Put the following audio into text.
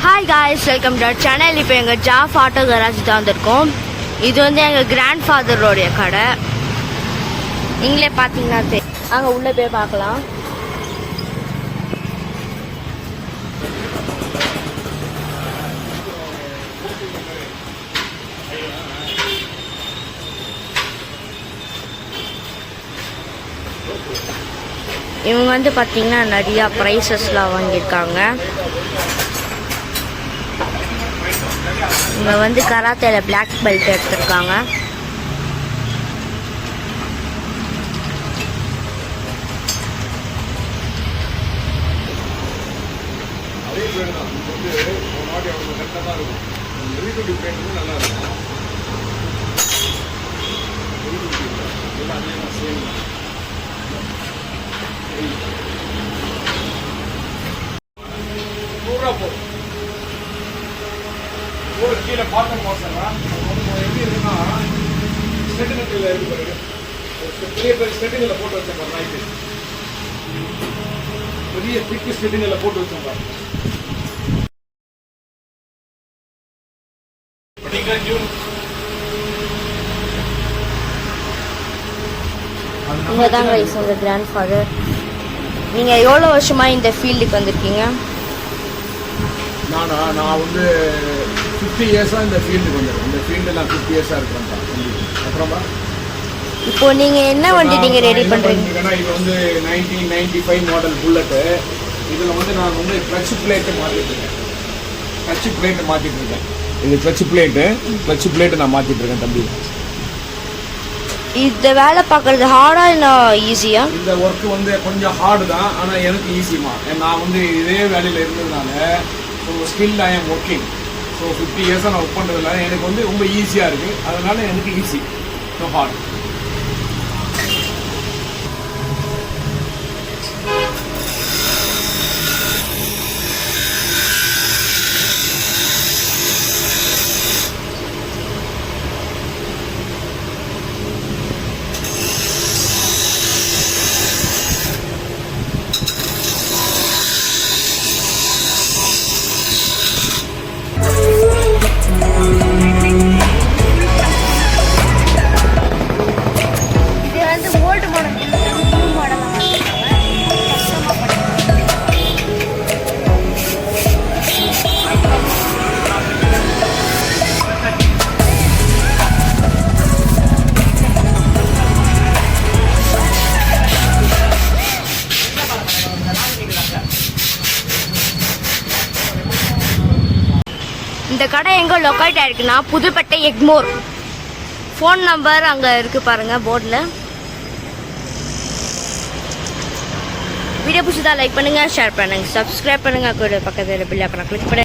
Hi guys, welcome to channel. இப்போ எங்கள் ஜாஃப் auto garage தான் வந்திருக்கோம். இது வந்து எங்கள் கிராண்ட் ஃபாதரோடைய கடை. நீங்களே பார்த்தீங்கன்னா அங்கே உள்ளே போய் பார்க்கலாம். இவங்க வந்து பார்த்தீங்கன்னா நிறையா ப்ரைஸஸ்லாம் வாங்கியிருக்காங்க. இவங்க வந்து கராத்தேல பிளாக் பெல்ட் எடுத்திருக்காங்க. கீழே பார்க்க மோசம்னா எப்படி இருக்குன்னா ஸ்டெட்டினத்தில் இருக்கு பாருங்க. பெரிய பெரிய ஸ்டெட்டினில் போட்டு வச்சிருப்பாங்க. நைட்டு பெரிய திக்கு ஸ்டெட்டினில் போட்டு வச்சிருப்பாங்க. இங்கே தாங்க உங்கள் கிராண்ட் ஃபாதர். நீங்கள் எவ்வளோ வருஷமாக இந்த ஃபீல்டுக்கு வந்திருக்கீங்க? நான் வந்து 50 இயர்ஸாக இந்த ஃபீல்டுக்கு வந்துடுறேன். இந்த ஃபீல்டு நான் 50 இயர்ஸாக இருக்கிறேன். அப்புறமா இப்போ நீங்கள் என்ன வண்டி நீங்கள் ரெடி பண்ணுறீங்க? இது வந்து 1995 மாடல் புல்லட்டு. இதில் வந்து நான் வந்து கிளட்ச் பிளேட்டு மாற்றிட்டு இருக்கேன். இது கிளட்ச் பிளேட்டு நான் மாற்றிட்டு இருக்கேன் தம்பி. இந்த வேலை பார்க்குறது ஹார்டா இல்லை ஈஸியா? இந்த ஒர்க்கு வந்து கொஞ்சம் ஹார்டு தான், ஆனால் எனக்கு ஈஸிமா. நான் வந்து இதே வேலையில் இருந்ததுனால skill I am working. So 50 இயர்ஸாக நான் ஒர்க் பண்ணுறதுனால எனக்கு வந்து ரொம்ப ஈஸியாக இருக்குது. அதனால் எனக்கு ஈஸி, ஸோ ஹார்ட். இந்த கடை எங்கே லொக்கேட் ஆகிருக்குன்னா புதுப்பேட்டை எக்மோர். ஃபோன் நம்பர் அங்கே இருக்குது பாருங்கள் போர்டில். வீடியோ பிடிச்சதா லைக் பண்ணுங்கள், ஷேர் பண்ணுங்கள், சப்ஸ்கிரைப் பண்ணுங்கள். கூட பக்கத்தில் பில் ஐக்கானை கிளிக் பண்ணுங்கள்.